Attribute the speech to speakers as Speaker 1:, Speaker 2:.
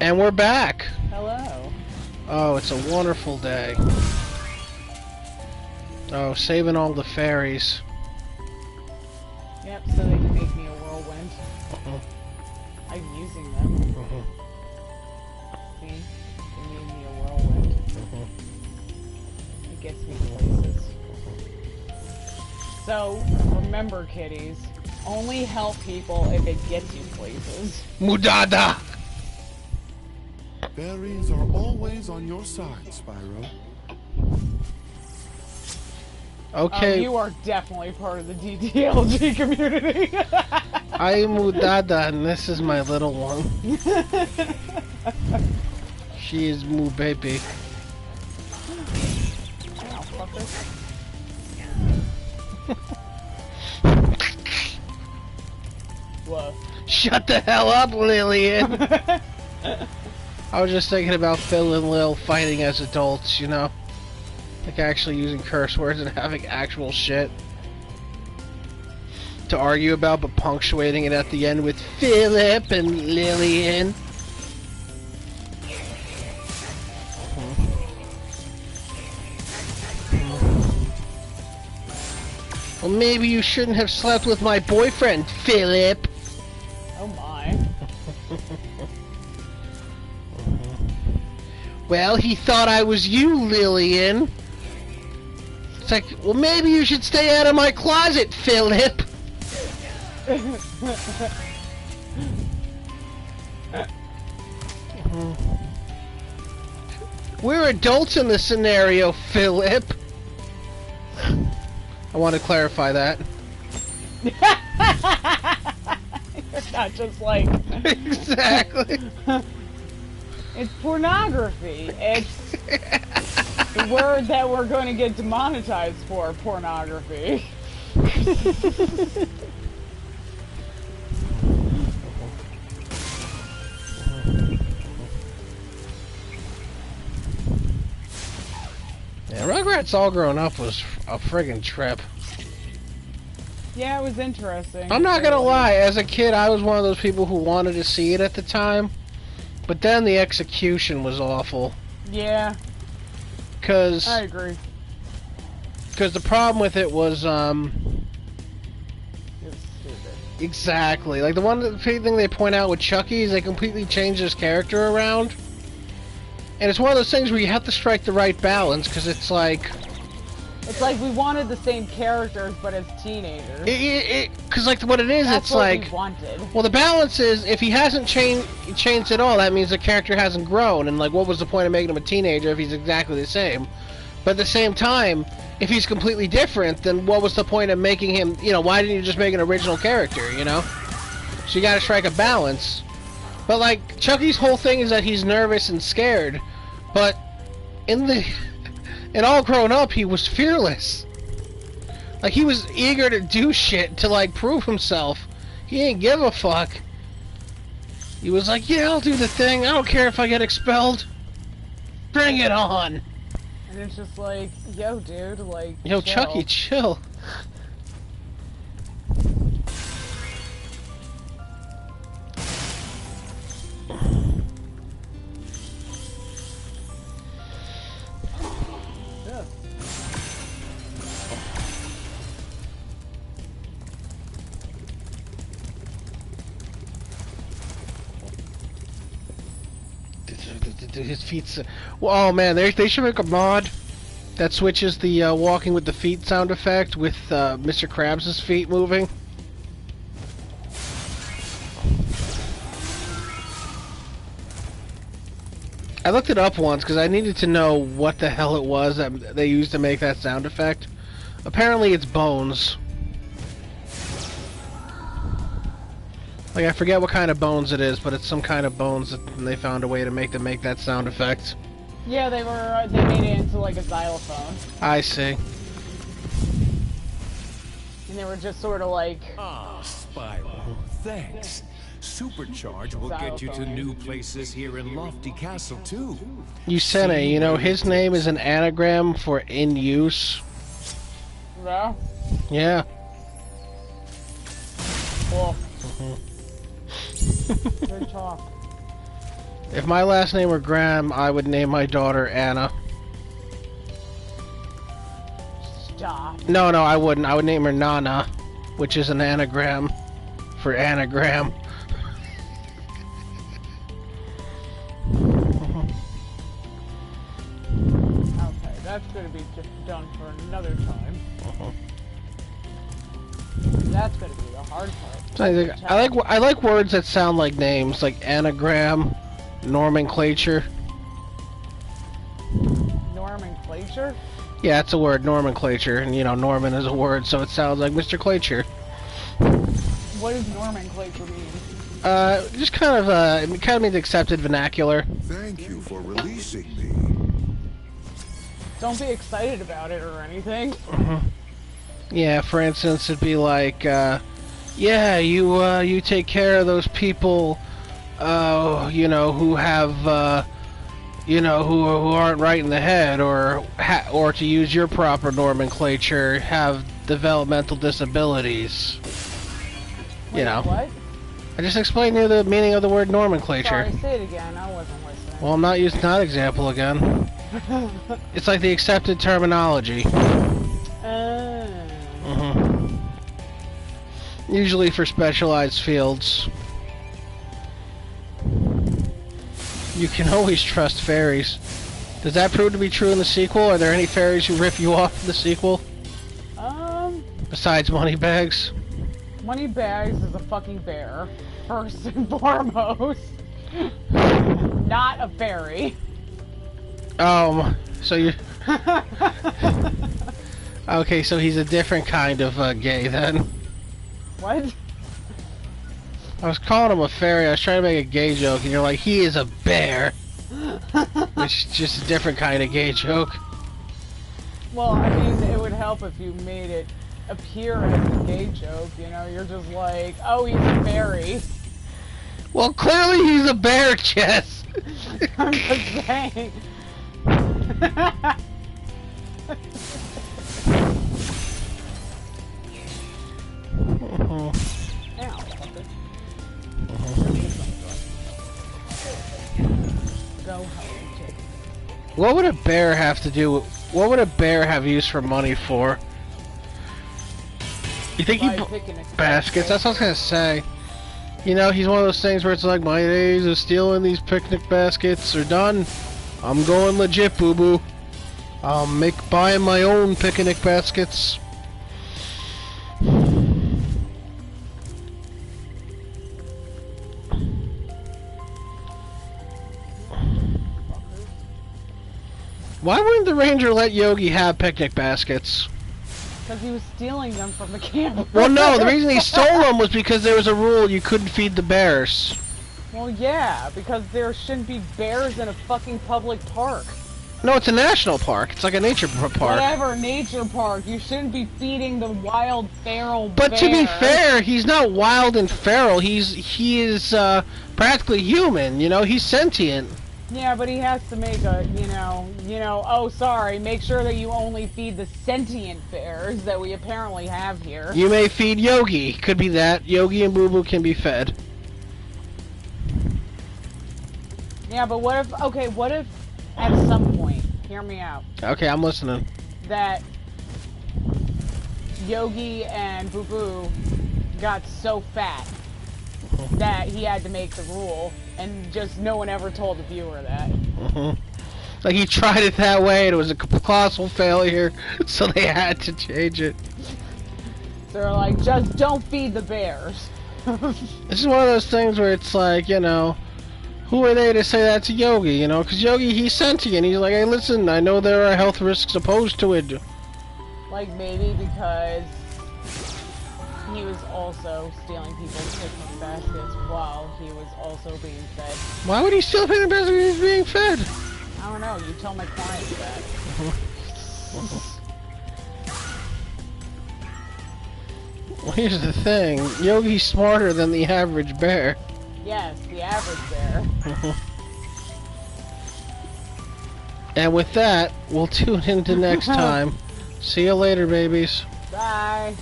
Speaker 1: And we're back.
Speaker 2: Hello.
Speaker 1: Oh, it's a wonderful day. Oh, saving all the fairies.
Speaker 2: Yep, so they can make me a whirlwind. I'm using them. See? They made me a whirlwind. It gets me places. So, remember, kiddies, only help people if it gets you places.
Speaker 1: Mudada!
Speaker 3: Fairies are always on your side, Spyro.
Speaker 1: Okay.
Speaker 2: You are definitely part of the DDLG community.
Speaker 1: I am Mudada, and this is my little one. She is Mu baby.
Speaker 2: Whoa.
Speaker 1: Shut the hell up, Lillian! I was just thinking about Phil and Lil fighting as adults, you know? Like actually using curse words and having actual shit to argue about, but punctuating it at the end with Philip and Lillian. Well, maybe you shouldn't have slept with my boyfriend, Philip.
Speaker 2: Oh my.
Speaker 1: Well, he thought I was you, Lillian. It's like, well, maybe you should stay out of my closet, Philip. We're adults in this scenario, Philip. I want to clarify that.
Speaker 2: It's not just like...
Speaker 1: Exactly.
Speaker 2: It's pornography. It's the word that we're going to get demonetized for, pornography.
Speaker 1: Yeah, Rugrats All Grown Up was a friggin' trip.
Speaker 2: Yeah, it was interesting.
Speaker 1: I'm not gonna lie, as a kid I was one of those people who wanted to see it at the time. But then the execution was awful.
Speaker 2: Yeah.
Speaker 1: Cause
Speaker 2: I agree.
Speaker 1: Because the problem with it was,
Speaker 2: It was stupid.
Speaker 1: exactly. Like, the one thing they point out with Chucky is they completely changed his character around. And it's one of those things where you have to strike the right balance, because it's like...
Speaker 2: It's like we wanted the same characters, but as teenagers.
Speaker 1: Because, like, what it is,
Speaker 2: That's
Speaker 1: it's
Speaker 2: what
Speaker 1: like...
Speaker 2: we wanted.
Speaker 1: Well, the balance is, if he hasn't changed at all, that means the character hasn't grown, and, like, what was the point of making him a teenager if he's exactly the same? But at the same time, if he's completely different, then what was the point of making him, you know, why didn't you just make an original character, you know? So you gotta strike a balance. But, like, Chucky's whole thing is that he's nervous and scared, but in All Grown Up, he was fearless. Like, he was eager to do shit to, like, prove himself. He didn't give a fuck. He was like, yeah, I'll do the thing. I don't care if I get expelled. Bring it on.
Speaker 2: And it's just like, yo, dude, like,
Speaker 1: Yo,
Speaker 2: chill.
Speaker 1: Chucky, chill.
Speaker 2: Ugh.
Speaker 1: His feet's... Well, oh man, they should make a mod that switches the walking with the feet sound effect with Mr. Krabs' feet moving. I looked it up once because I needed to know what the hell it was that they used to make that sound effect. Apparently it's bones. Like, I forget what kind of bones it is, but it's some kind of bones that they found a way to make them make that sound effect.
Speaker 2: Yeah, they made it into like a xylophone.
Speaker 1: I see.
Speaker 2: And they were just sort of like...
Speaker 4: Ah, Spyro, thanks. Supercharge will get you to new places here in Lofty Castle, too.
Speaker 1: Yusene, you know, his name is an anagram for in use.
Speaker 2: Yeah?
Speaker 1: Yeah.
Speaker 2: Cool. Good talk.
Speaker 1: If my last name were Graham, I would name my daughter Anna.
Speaker 2: Stop.
Speaker 1: No, I wouldn't. I would name her Nana, which is an anagram for anagram.
Speaker 2: Okay, that's gonna be done for another time. That's gonna be the hard part.
Speaker 1: I like words that sound like names, like anagram, nomenclature.
Speaker 2: Nomenclature?
Speaker 1: Yeah, it's a word, nomenclature, and you know, Norman is a word, so it sounds like Mr. Clature.
Speaker 2: What does nomenclature mean?
Speaker 1: Just kind of, it kind of means accepted vernacular.
Speaker 3: Thank you for releasing me.
Speaker 2: Don't be excited about it or anything.
Speaker 1: Yeah, for instance, it'd be like, yeah, you take care of those people, you know, who have, you know, who aren't right in the head, or to use your proper nomenclature, have developmental disabilities.
Speaker 2: Wait,
Speaker 1: You know.
Speaker 2: What?
Speaker 1: I just explained to you the meaning of the word nomenclature.
Speaker 2: Sorry, say it again. I wasn't listening.
Speaker 1: Well, I'm not using that example again. It's like the accepted terminology. Usually for specialized fields. You can always trust fairies. Does that prove to be true in the sequel? Are there any fairies who rip you off in the sequel? Besides Moneybags?
Speaker 2: Moneybags is a fucking bear, first and foremost. Not a fairy.
Speaker 1: So you... Okay, so he's a different kind of gay then.
Speaker 2: What?
Speaker 1: I was calling him a fairy, I was trying to make a gay joke, and you're like, he is a bear. Which is just a different kind of gay joke.
Speaker 2: Well, I mean, it would help if you made it appear as a gay joke, you know? You're just like, oh, he's a fairy.
Speaker 1: Well, clearly he's a bear, Jess!
Speaker 2: I'm just saying. Ow, fucker. Go home, kid.
Speaker 1: What would a bear have to do with... What would a bear have used for money for? You think
Speaker 2: Buy
Speaker 1: he...
Speaker 2: picnic
Speaker 1: Baskets? That's what I was gonna say. You know, he's one of those things where it's like, my days of stealing these picnic baskets are done. I'm going legit, boo-boo. I'll buying my own picnic baskets. Why wouldn't the ranger let Yogi have picnic baskets?
Speaker 2: Because he was stealing them from the camp.
Speaker 1: Well, no, the reason he stole them was because there was a rule you couldn't feed the bears.
Speaker 2: Well, yeah, because there shouldn't be bears in a fucking public park.
Speaker 1: No, it's a national park. It's like a nature park.
Speaker 2: Whatever, nature park. You shouldn't be feeding the wild feral bear.
Speaker 1: But to be fair, he's not wild and feral. He is practically human. You know, he's sentient.
Speaker 2: Yeah, but he has to make a, oh, sorry, make sure that you only feed the sentient bears that we apparently have here.
Speaker 1: You may feed Yogi. Could be that. Yogi and Boo Boo can be fed.
Speaker 2: Yeah, but what if at some point, hear me out,
Speaker 1: Okay, I'm listening.
Speaker 2: that Yogi and Boo Boo got so fat that he had to make the rule, and just no one ever told the viewer that.
Speaker 1: Like he tried it that way and it was a colossal failure, so they had to change it.
Speaker 2: So they're like, just don't feed the bears.
Speaker 1: This is one of those things where it's like, you know, who are they to say that to Yogi, you know? Because Yogi, he's sentient. He's like, hey, listen, I know there are health risks opposed to it.
Speaker 2: Like, maybe because he was also stealing people's picnic baskets while he was also being fed.
Speaker 1: Why would he steal picnic baskets when he's being fed?
Speaker 2: I don't know, you tell my clients that.
Speaker 1: Well, here's the thing. Yogi's smarter than the average bear.
Speaker 2: Yes, the average bear.
Speaker 1: And with that, we'll tune into next time. See you later, babies.
Speaker 2: Bye.